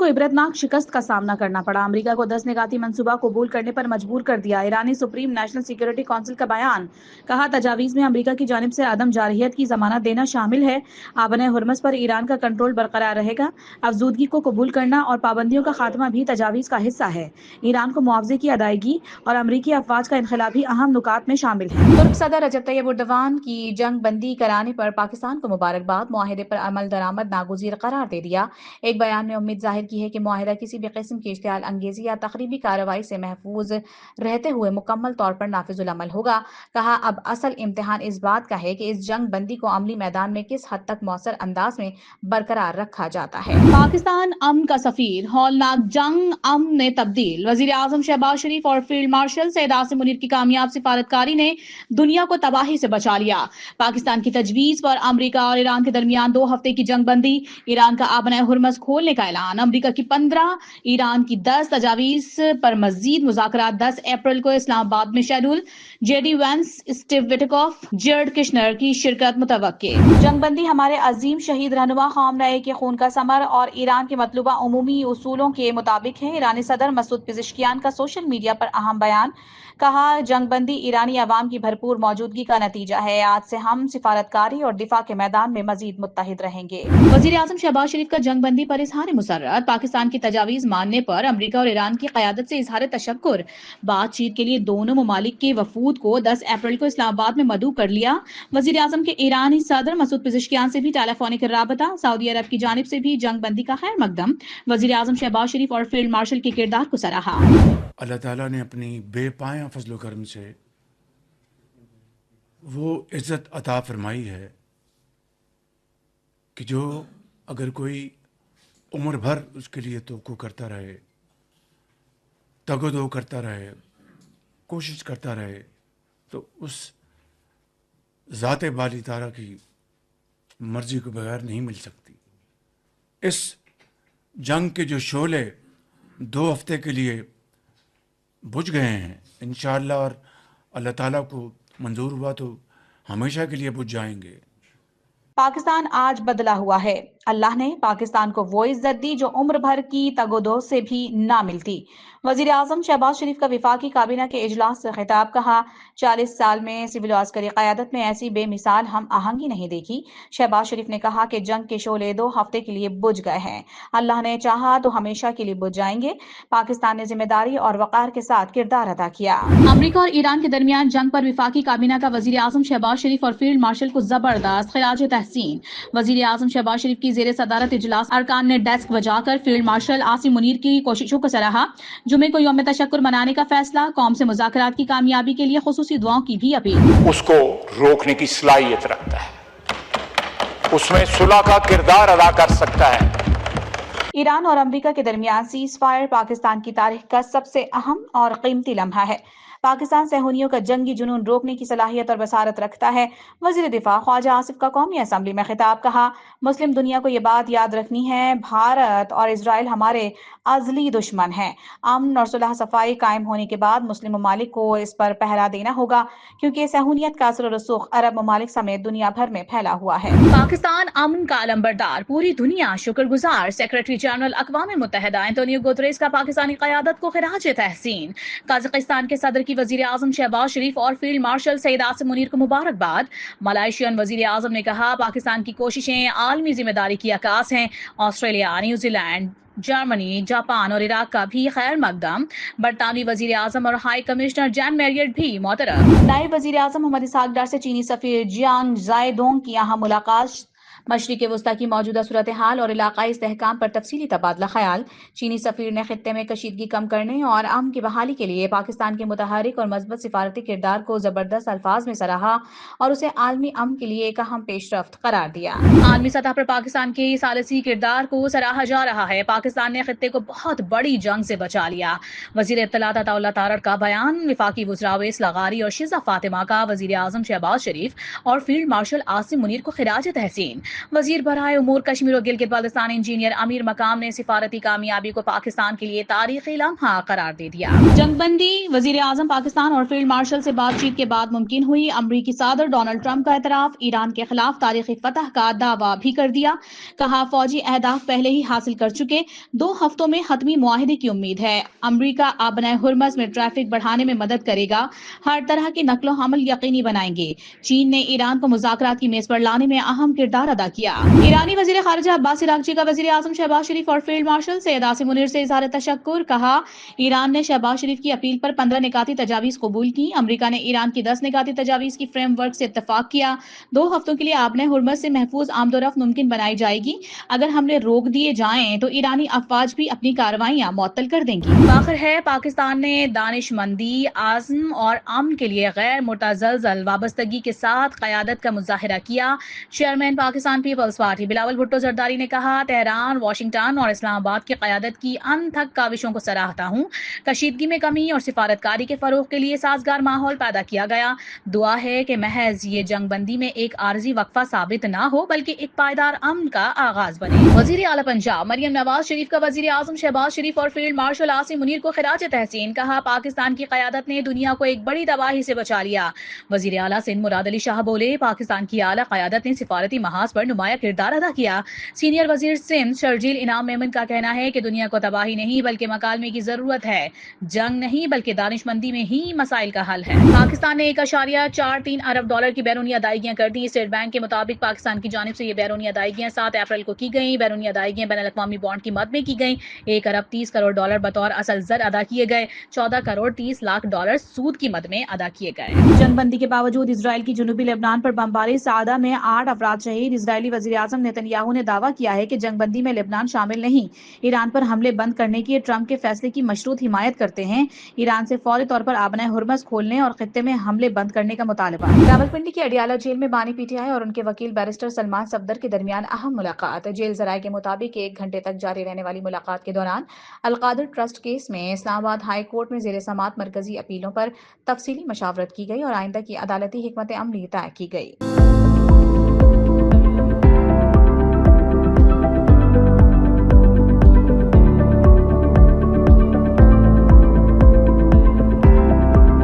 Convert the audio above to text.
को इबरतनाक शिकस्त का सामना करना पड़ा। अमेरिका को 10 निकाती मंसूबा कबूल करने पर मजबूर कर दिया। ईरानी सुप्रीम नेशनल सिक्योरिटी काउंसिल का बयान, कहा तजावीज़ में अमेरिका की जानिब से अदम जारहियत की जमानत देना शामिल है। आबने हुर्मस पर ईरान का कंट्रोल बरकरार रहेगा। अफजूदगी को कबूल करना और पाबंदियों का खात्मा भी तजावीज़ का हिस्सा है। ईरान को मुआवजे की अदायगी और अमरीकी अफवाज का इनखला भी अहम नुकात में शामिल है। तुर्क सदर रजब तैयब एर्दोगान की जंग बंदी कराने पर पाकिस्तान को मुबारकबाद, मुआहिदे पर अमल दरामद नागुज़ीर करार दे दिया। एक बयान में उम्मीद जाहिर की है कि मुआहिदा किसी भी किस्म की इश्तियाल अंगेजी या तखरीबी कार्रवाई से महफूज रहते हुए मुकम्मल तौर पर नाफिजुल अमल होगा। कहा, अब असल इम्तिहान इस बात का है कि इस जंग बंदी को अमली मैदान में किस हद तक मौसर अंदाज में बरकरार रखा जाता है। पाकिस्तान अमन का सफीर, हौलनाक जंग अमन में तब्दील। वजीर आजम शहबाज शरीफ और फील्ड मार्शल सैयद आसिम मुनीर की कामयाब सिफारतकारी ने दुनिया को तबाही से बचा लिया। पाकिस्तान की तजवीज पर अमरीका और ईरान के दरमियान 2 हफ्ते की जंग बंदी, ईरान का आबना हुर्मस खोलने का ऐलान, अमरीका की 15, ईरान की 10 तजावीज पर मजीद मुज़ाकरात 10 अप्रैल को इस्लामाबाद में schedule. JD Vance, Steve Witkoff, Jared Kishner की शिरकत मुतवक्के। जंगबंदी हमारे अजीम शहीद रहनुमा खामनेई के खून का समर और ईरान के मतलूबा उमूमी उसूलों के मुताबिक है। ईरानी सदर मसूद पिज़ेश्कियान का सोशल मीडिया पर अहम बयान, कहा जंगबंदी ईरानी अवाम की भरपूर मौजूदगी का नतीजा है। आज से हम सिफारतकारी और दिफा के मैदान में मजीद मुत्तहिद रहेंगे। वजीर आजम शहबाज शरीफ का जंगबंदी पर इजहार मुसर्रत, पाकिस्तान की तजावीज मानने पर अमरीका और ईरान की क़यादत से इजहार तशक्कुर। बातचीत के लिए दोनों ममालिक के वफूद को 10 अप्रैल को इस्लामाबाद में मदऊ कर लिया। वजीर आजम के ईरानी सदर मसूद पिज़ेश्कियान से भी टेलीफोनिक राबता, सऊदी अरब की जानिब से भी जंगबंदी का खैर मकदम। वजीर आजम शहबाज शरीफ और फील्ड मार्शल के किरदार को सराहा। अल्लाह ताला ने अपनी बेपाया फजल करम से वो इज़्ज़त अता फरमाई है कि जो अगर कोई उम्र भर उसके लिए तवक्को करता रहे, तगदो करता रहे, कोशिश करता रहे, तो उस ज़ाते बाली तारा की मर्जी के बगैर नहीं मिल सकती। इस जंग के जो शोले 2 हफ्ते के लिए बुझ गए हैं, इंशाअल्लाह, और अल्लाह ताला को मंजूर हुआ तो हमेशा के लिए बुझ जाएंगे। पाकिस्तान आज बदला हुआ है। अल्लाह ने पाकिस्तान को वो इज्जत दी जो उम्र भर की तगोदो से भी ना मिलती। वजीर आजम शहबाज शरीफ का विफाकी काबीना के इजलास से खिताब, कहा 40 साल में सिविल अस्करी क़यादत में ऐसी बेमिसाल हम आहंगी नहीं देखी। शहबाज शरीफ ने कहा कि जंग के शोले 2 हफ्ते के लिए बुझ गए हैं, अल्लाह ने चाहा तो हमेशा के लिए बुझ जाएंगे। पाकिस्तान ने जिम्मेदारी और वक़ार के साथ किरदार अदा किया। अमरीका और ईरान के दरमियान जंग पर विफाकी काबीना का वजीर आजम शहबाज शरीफ और फील्ड मार्शल को जबरदस्त खिराज तहसीन। वजीर आजम शहबाज शरीफ की जेर सदारत इजलास अरकान ने डेस्क बजाकर फील्ड मार्शल आसिम मुनीर की कोशिशों को सराहा। जुमे को यौम तशक्कुर मनाने का फैसला, कौम से मुज़ाकरात की कामयाबी के लिए खुसूसी दुआओं की भी अपील। उसको रोकने की सलाहियत रखता है, उसमें सुलह का किरदार अदा कर सकता है। ईरान और अमेरिका के दरमियान सीज फायर पाकिस्तान की तारीख का सबसे अहम और कीमती लम्हा है। पाकिस्तान सेहूनियों का जंगी जुनून रोकने की सलाहियत और बसारत रखता है। वजीर दिफा ख्वाजा आसिफ का कौमी असम्बली में खिताब, कहा मुस्लिम दुनिया को ये बात याद रखनी है, भारत और इजराइल हमारे अजली दुश्मन हैं। अमन और सुलह सफाई कायम होने के बाद मुस्लिम ममालिक को इस पर पहरा देना होगा, क्योंकि सेहूनियत का असर रसूख अरब ममालिक समेत दुनिया भर में फैला हुआ है। पाकिस्तान अमन का अलंबरदार, पूरी दुनिया शुक्रगुजार। सेक्रेटरी जनरल अक़वाम मुत्तहिदा एंटोनियो गुतरेस का पाकिस्तानी क़यादत को खिराज तहसीन। कजाकिस्तान के सदर की वजीर आजम शहबाज शरीफ और फील्ड मार्शल सैयद आसिम मुनीर को मुबारकबाद। मलाइशियन वजीर आजम ने कहा पाकिस्तान की कोशिशें आलमी जिम्मेदारी की अक्कास हैं। ऑस्ट्रेलिया, न्यूजीलैंड, जर्मनी, जापान और इराक का भी खैर मकदम। बरतानवी वजीर आजम और हाई कमिश्नर जैन मैरियट भी मोहतरम। नायब वजीर आजम मोहम्मद इसहाक डार से चीनी सफीर जियांग जायडोंग की अहम मुलाकात। मशरिक़ वस्ता की मौजूदा सूरत हाल और इलाकाई इस्तेहकाम पर तफसीली तबादला ख्याल। चीनी सफीर ने खित्ते में कशीदगी कम करने और अमन की बहाली के लिए पाकिस्तान के मुतहरिक और मजबूत सिफारती किरदार को जबरदस्त अल्फाज में सराहा और उसे आलमी अमन के लिए एक अहम पेशरफ्त करार दिया। आलमी सतह पर पाकिस्तान के सालसी किरदार को सराहा जा रहा है। पाकिस्तान ने खित्ते को बहुत बड़ी जंग से बचा लिया। वजीर इत्तलात अताउल्लाह तारड़ का बयान, विफाकी वज़रा अवैस लगारी और शिजा फातिमा का वजीर आजम शहबाज शरीफ और फील्ड मार्शल आसिम मुनीर को खिराज तहसीन। वजीर बराए उमूर कश्मीर और गिलगित बाल्टिस्तान इंजीनियर अमीर मकाम ने सिफारती कामयाबी को पाकिस्तान के लिए तारीखी लम्हा करार दे दिया। जंगबंदी वजीर आजम पाकिस्तान और फील्ड मार्शल से बातचीत के बाद मुमकिन हुई। अमरीकी सदर डोनाल्ड ट्रंप का एतराफ, ईरान के खिलाफ तारीखी फतह का दावा भी कर दिया। कहा फौजी अहदाफ पहले ही हासिल कर चुके, 2 हफ्तों में हतमी मुआहिदे की उम्मीद है। अमरीका आबनाए हुर्मस में ट्रैफिक बढ़ाने में मदद करेगा, हर तरह की नकलो हमल यकीनी बनाएंगे। चीन ने ईरान को मुज़ाकरात की मेज पर लाने में अहम किरदार अदा किया। ईरानी वजीर खारिजा अब्बास इरागची का वजीर आजम शहबाज शरीफ और फील्ड मार्शल सैयद आसिम मुनीर से इज़हार तशक्कुर। कहा ईरान ने शहबाज शरीफ की अपील पर 15 निकाती तजावीज़ कबूल की। अमरीका ने ईरान की 10 निकाती तजावीज़ की फ्रेमवर्क से इत्तफाक किया। 2 हफ्तों के लिए आबनाए हुर्मस से महफूज आमदोरफ्त मुमकिन बनाई जाएगी। अगर हमले रोक दिए जाएं तो ईरानी अफवाज भी अपनी कार्रवाइयां मुअत्तल कर देंगी। आखिर है पाकिस्तान ने दानिशमंदी, आज़म और अमन के लिए गैर मुतज़लज़ल वाबस्तगी के साथ क़यादत का मुज़ाहिरा किया। Chairman Pakistan peoples party Bilawal Bhutto Zardari ने कहा तेहरान, वाशिंगटन और इस्लामाबाद की क़यादत की अनथक काविशों को सराहता हूँ। कशीदगी में कमी और सिफारतकारी के फ़रोग़ के लिए साजगार माहौल पैदा किया गया। दुआ है कि महज ये जंगबंदी में एक आर्जी वक्फा साबित ना हो बल्कि एक पायदार अमन का आगाज बने। वज़ीर आला पंजाब मरियम नवाज शरीफ का वज़ीर आज़म शहबाज शरीफ और फील्ड मार्शल आसिम मुनीर को खिराज तहसीन। कहा पाकिस्तान की क़यादत ने दुनिया को एक बड़ी तबाही से बचा लिया। वज़ीर आला सिंध मुराद अली शाह बोले पाकिस्तान की आला क़यादत ने सिफारती महाज पर नुमाया किरदार अदा किया। सीनियर वज़ीर सिंध शर्जील इनाम मेमन का कहना है कि दुनिया को तबाही नहीं बल्कि मकालमे की ज़रूरत है, जंग नहीं बल्कि दानिशमंदी में ही मसाइल का हल है। पाकिस्तान ने 1.43 अरब डॉलर की बैरूनी अदायगियाँ कर दी। स्टेट बैंक के मुताबिक पाकिस्तान की जानिब से ये बैरूनी अदायगियाँ 7 अप्रैल को की गई। बैरूनी अदायगियाँ बैनुल अक़वामी बॉन्ड की मद में की गई। 1 अरब 30 करोड़ डॉलर बतौर असल ज़र अदा किए गए। 14 करोड़ 30 लाख डॉलर सूद की मद में अदा किए गए। जंगबंदी के बावजूद इसराइल की जुनूबी लेबनान पर बमबारी, सादा में 8 अफराद शहीद। इसराइली वज़ीर आज़म नेतन्याहू ने दावा किया है कि जंगबंदी में लेबनान शामिल नहीं। ईरान पर हमले बंद करने की ट्रंप के फैसले की मशरूत हिमायत करते हैं। ईरान से फौरी तौर पर आबनाए हुर्मस खोलने और खित्ते में हमले बंद करने का मुतालबा। रावलपिंडी की अडियाला जेल में बानी पीटीआई और उनके वकील बैरिस्टर सलमान सफदर के दरमियान अहम मुलाकात। जेल जराये के मुताबिक 1 घंटे तक जारी रहने वाली मुलाकात के दौरान अलकादिर ट्रस्ट केस में इस्लामाबाद हाई कोर्ट में ज़ेर समाअत मरकजी अपीलों पर तफसीली मशावरत की गई और आइंदा की अदालती हिकमत अमली तय की गई।